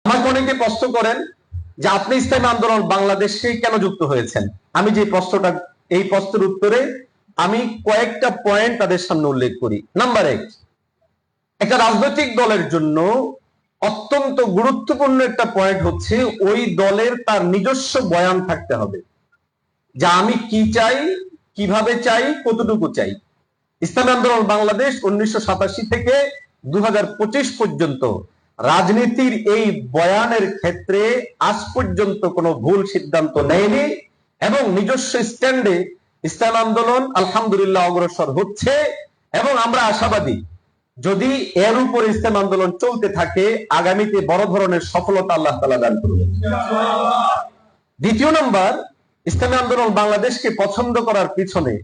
আমাকে অনেকে প্রশ্ন করেন যে আপনি ইসলামী আন্দোলন বাংলাদেশে কেন যুক্ত হয়েছেন। আমি যে প্রশ্নটা, এই প্রশ্নের উত্তরে আমি কয়েকটা পয়েন্ট তাদের সামনে উল্লেখ করি। নাম্বার 1, একটা রাজনৈতিক দলের জন্য অত্যন্ত গুরুত্বপূর্ণ একটা পয়েন্ট হচ্ছে ওই দলের তার নিজস্ব বয়ান থাকতে হবে, যা আমি কি চাই, কিভাবে চাই, কতটুকু চাই। ইসলামী আন্দোলন বাংলাদেশ 1987 থেকে 2025 পর্যন্ত রাজনীতির এই বয়ানের ক্ষেত্রে আজ পর্যন্ত কোনো ভুল সিদ্ধান্ত নেয়নি এবং নিজস্ব স্ট্যান্ডে ইসলাম আন্দোলন আলহামদুলিল্লাহ অগ্রসর হচ্ছে এবং আমরা আশাবাদী যদি এর উপর ইসলাম আন্দোলন চলতে থাকে আগামীতে বড় ধরনের সফলতা আল্লাহ তাআলা দান করবেন। দ্বিতীয় নাম্বার, ইসলামী আন্দোলন বাংলাদেশকে পছন্দ করার পিছনে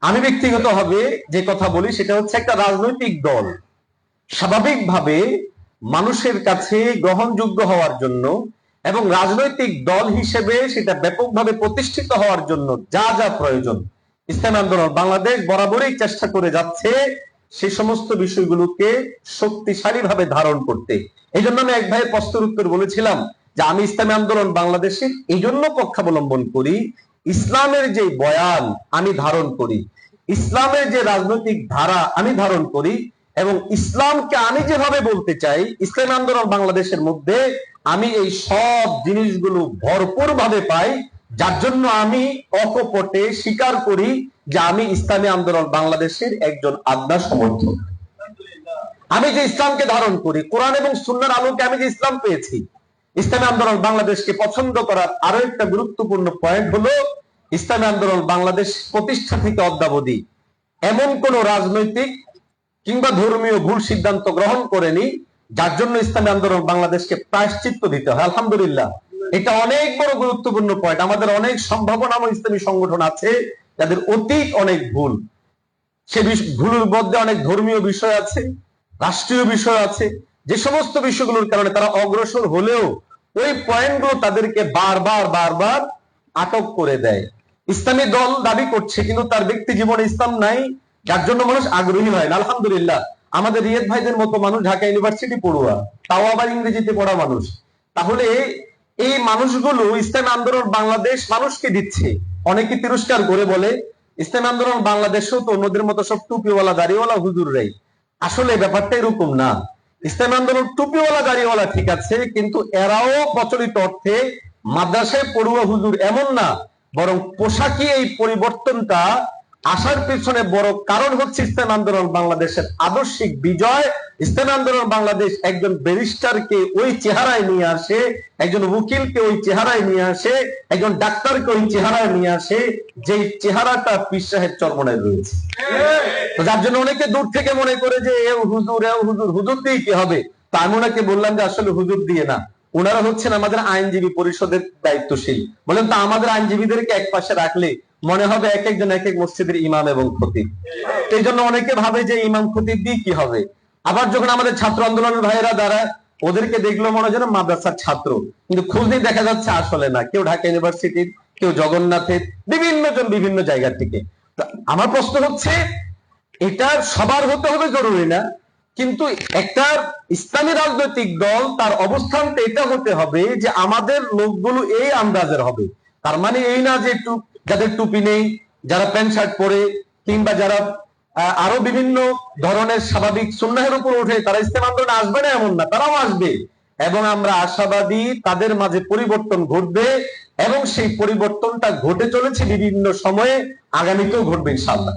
আমি ব্যক্তিগতভাবে যে কথা বলি সেটা হচ্ছে একটা রাজনৈতিক দল স্বাভাবিকভাবে মানুষের কাছে গ্রহণযোগ্য হওয়ার জন্য এবং রাজনৈতিক দল হিসেবে সেটা ব্যাপকভাবে প্রতিষ্ঠিত হওয়ার জন্য যা যা প্রয়োজন ইসলামী আন্দোলন বাংলাদেশ বরাবরই চেষ্টা করে যাচ্ছে সেই সমস্ত বিষয়গুলোকে শক্তিশালীভাবে ধারণ করতে। এই জন্য আমি এক ভাইয়ের প্রশ্নের উত্তর বলেছিলাম যে আমি ইসলামী আন্দোলন বাংলাদেশের এই জন্য পক্ষাবলম্বন করি, ইসলামের যে বয়ান আমি ধারণ করি, ইসলামের যে রাজনৈতিক ধারা আমি ধারণ করি এবং ইসলামকে আমি যেভাবে বলতে চাই ইসলামী আন্দোলন বাংলাদেশের মধ্যে আমি এই সব জিনিসগুলো ভরপুর ভাবে পাই, যার জন্য আমি অকপটে স্বীকার করি যে আমি ইসলামী আন্দোলন বাংলাদেশের একজন আদনা সমর্থক। আমি যে ইসলামকে ধারণ করি, কোরআন এবং সুন্নাহর আলোকে আমি যে ইসলাম পেয়েছি, ইসলামী আন্দোলন বাংলাদেশকে পছন্দ করার আরো একটা গুরুত্বপূর্ণ পয়েন্ট হলো ইসলামী আন্দোলন বাংলাদেশ প্রতিষ্ঠা থেকে অদ্যাবধি এমন কোন রাজনৈতিক কিংবা ধর্মীয় ভুল সিদ্ধান্ত গ্রহণ করেনি যার জন্য ইসলামী আন্দোলন বাংলাদেশকে প্রায়শ্চিত্ত দিতে হয়। আলহামদুলিল্লাহ, এটা অনেক বড় গুরুত্বপূর্ণ পয়েন্ট। আমাদের অনেক সম্ভাবনাময় ইসলামী সংগঠন আছে যাদের অতীত অনেক ভুল, সে ভুলের মধ্যে অনেক ধর্মীয় বিষয় আছে, রাষ্ট্রীয় বিষয় আছে, যে সমস্ত বিষয়গুলোর কারণে তারা অগ্রসর হলেও ওই পয়েন্টগুলো তাদেরকে বারবার বারবার আটক করে দেয়। ইসলামী দল দাবি করছে কিন্তু তার ব্যক্তি জীবনে ইসলাম নাই, যার জন্য মানুষ আগ্রহী হয় না। আলহামদুলিল্লাহ, আমাদের রিয়াদ ভাইদের মতো মানুষ ঢাকা ইউনিভার্সিটি পড়ুয়া, তাও আবার ইংরেজিতে পড়া মানুষ। তাহলে এই মানুষগুলো ইসলামী আন্দোলন বাংলাদেশ মানুষকে দিচ্ছে। অনেকে তিরস্কার করে বলে ইসলামী আন্দোলন বাংলাদেশেও তো অন্যদের মতো সব টুপিওয়ালা দাড়িওয়ালা হুজুররাই। আসলে ব্যাপারটা এরকম না। ইসলামী আন্দোলন টুপিওয়ালা দাড়িওয়ালা ঠিক আছে, কিন্তু এরাও প্রচলিত অর্থে মাদ্রাসায় পড়ুয়া হুজুর এমন না, বরং পোশাকি এই পরিবর্তনটা আসার পিছনে বড় কারণ হচ্ছে ইসলামী আন্দোলন বাংলাদেশের আদর্শিক বিজয়। ইসলামী আন্দোলন বাংলাদেশ একজন ব্যারিস্টারকে ওই চেহারায় নিয়ে আসে, একজন উকিলকে ওই চেহারায় নিয়ে আসে, একজন ডাক্তারকে ওই চেহারায় নিয়ে আসে যে চেহারাটা পীর সাহেব চরমনায় রয়েছে। তো যার জন্য অনেকে দূর থেকে মনে করে যে এ হুজুর হুজুর দিয়ে কি হবে। তা আমি ওনাকে বললাম যে আসলে হুজুর দিয়ে না, ওনারা হচ্ছেন আমাদের আইনজীবী পরিষদের দায়িত্বশীল। বলেন তো আমাদের আইনজীবীদেরকে এক পাশে রাখলে মনে হবে এক একজন এক এক মসজিদের ইমাম এবং খতিব। এই জন্য অনেকে ভাবে যে ইমাম খতিব দিয়ে কি হবে। আবার যখন আমাদের ছাত্র আন্দোলনের ভাইয়েরা দাঁড়ায় ওদেরকে দেখলো মনে হয় যেন মাদ্রাসার ছাত্র, কিন্তু খোঁজ নিয়ে দেখা যাচ্ছে আসলে না, কেউ ঢাকা ইউনিভার্সিটির, কেউ জগন্নাথের, বিভিন্ন জন বিভিন্ন জায়গা থেকে। আমার প্রশ্ন হচ্ছে এটা সবার হতে হবে জরুরি না, কিন্তু একটা ইসলামী রাজনৈতিক দল তার অবস্থানটা এটা হতে হবে যে আমাদের লোকগুলো এই আন্দাজের হবে। তার মানে এই না যে যাদের টুপি নেই, যারা প্যান্ট শার্ট পরে, কিংবা যারা আরো বিভিন্ন ধরনের স্বাভাবিক সুন্নাহের উপর ওঠে তারা ইসলাম আন্দোলনে আসবে না এমন না, তারাও আসবে। এবং আমরা আশাবাদী তাদের মাঝে পরিবর্তন ঘটবে এবং সেই পরিবর্তনটা ঘটে চলেছে বিভিন্ন সময়ে, আগামীতেও ঘটবে ইনশাআল্লাহ।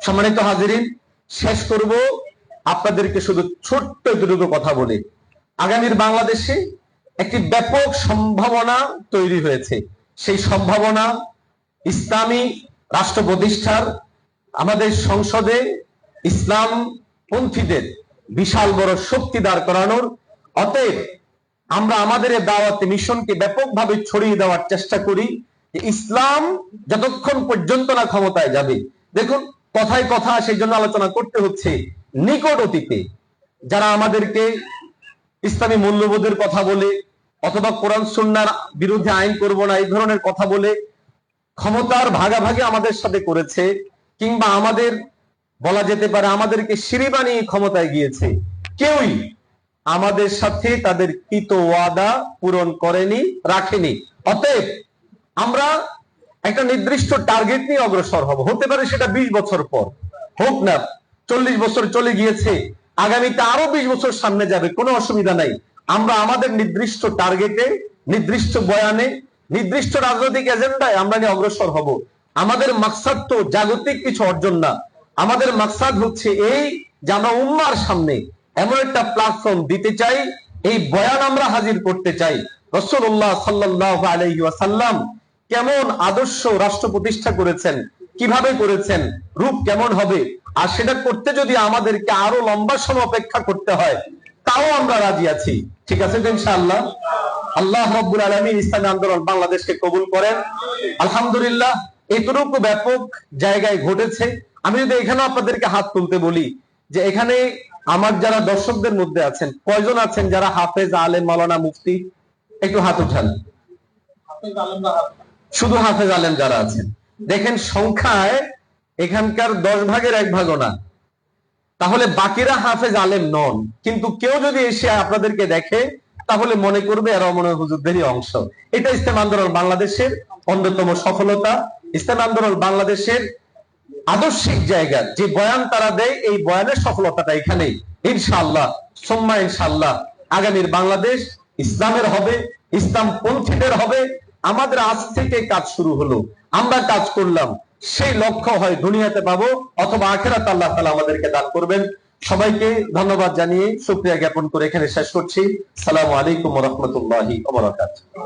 সম্মানিত হাজিরিন, শেষ করব আপনাদেরকে শুধু ছোট্ট দুটো কথা বলে। আগামীর বাংলাদেশে একটি ব্যাপক সম্ভাবনা তৈরি হয়েছে। সেই সম্ভাবনা ইসলামী রাষ্ট্র প্রতিষ্ঠার, আমাদের সংসদে ইসলাম পন্থীদের বিশাল বড় শক্তি দাঁড় করানোর। অতএব আমরা আমাদের এই দাওয়াতে মিশনকে ব্যাপকভাবে ছড়িয়ে দেওয়ার চেষ্টা করি যে ইসলাম যতক্ষণ পর্যন্ত না ক্ষমতায় যাবে। দেখুন কথায় কথা সেই জন্য আলোচনা করতে হচ্ছে, নিকট অতীতে যারা আমাদেরকে ইসলামী মূল্যবোধের কথা বলে অথবা কোরআন সুন্নাহর বিরুদ্ধে আইন করব না এই ধরনের কথা বলে ক্ষমতার ভাগাভাগি আমাদের সাথে করেছে, কিংবা আমাদের বলা যেতে পারে আমাদেরকে সিঁড়ি বানিয়ে ক্ষমতায় গিয়েছে, কেউই আমাদের সাথে তাদের কৃত ওয়াদা পূরণ করেনি, রাখেনি। অতএব আমরা একটা নির্দিষ্ট টার্গেট নিয়ে অগ্রসর হব। হতে পারে সেটা 20 বছর পর, হোক না 40 বছর চলে গিয়েছে, আগামীতে আরো 20 বছর সামনে যাবে, কোনো অসুবিধা নাই। আমরা আমাদের নির্দিষ্ট টার্গেটে, নির্দিষ্ট বয়ানে, নির্দিষ্ট রাজনৈতিক এজেন্ডায় আমরা নিয়ে অগ্রসর হব। আমাদের মাকসাদ তো জাগতিক কিছু অর্জন না। আমাদের মাকসাদ হচ্ছে এই যে আমরা উম্মার সামনে এমন একটা প্ল্যাটফর্ম দিতে চাই, এই বয়ান আমরা হাজির করতে চাই রাসূলুল্লাহ সাল্লাল্লাহু আলাইহি ওয়াসাল্লাম কেমন আদর্শ রাষ্ট্র প্রতিষ্ঠা করেছেন, কিভাবে করেছেন, রূপ কেমন হবে। আর সেটা করতে যদি আমাদেরকে আরো লম্বা সময় অপেক্ষা করতে হয়, তাও আমরা রাজি আছি। ঠিক আছে তো ইনশাআল্লাহ? আল্লাহ রাব্বুল আলামিন ইসলামী আন্দোলন বাংলাদেশকে কবুল করেন। আলহামদুলিল্লাহ, এতটুকু ব্যাপক জায়গায় ঘটেছে। আমি যদি এখানে আপনাদেরকে হাত তুলতে বলি যে এখানে আমার যারা দর্শকদের মধ্যে আছেন, কয়জন আছেন যারা হাফেজ, আলেম, মাওলানা, মুফতি? একটু হাত উঠান। শুধু হাফেজ আলেম যারা আছেন, দেখেন সংখ্যায় এখানকার 10 ভাগের 1 ভাগও না। তাহলে বাকিরা হাফেজ আলেম নন। কিন্তু কেউ যদি এসে আপনাদেরকে দেখে তাহলে মনে করবে এরা মনে হয় হুজুরদেরই অংশ। এটা ইসলামী আন্দোলন বাংলাদেশের অন্যতম সফলতা। ইসলামী আন্দোলন বাংলাদেশের আদর্শিক জায়গা, যে বয়ান তারা দেয়, এই বয়ানের সফলতাটা এখানে। ইনশাআল্লাহ সুম্মা ইনশাআল্লাহ আগামীর বাংলাদেশ ইসলামের হবে, ইসলাম পন্থীদের হবে। আমাদের আজ থেকে কাজ শুরু হলো, আমরা কাজ করলাম, সেই লক্ষ্য হয় দুনিয়াতে পাবো অথবা আখিরাতে আল্লাহ তাআলা আমাদেরকে দান করবেন। সবাইকে ধন্যবাদ জানিয়ে শুকরিয়া জ্ঞাপন করে এখানে শেষ করছি। আসসালামু আলাইকুম ওয়া রাহমাতুল্লাহি ওয়া বারাকাতুহু।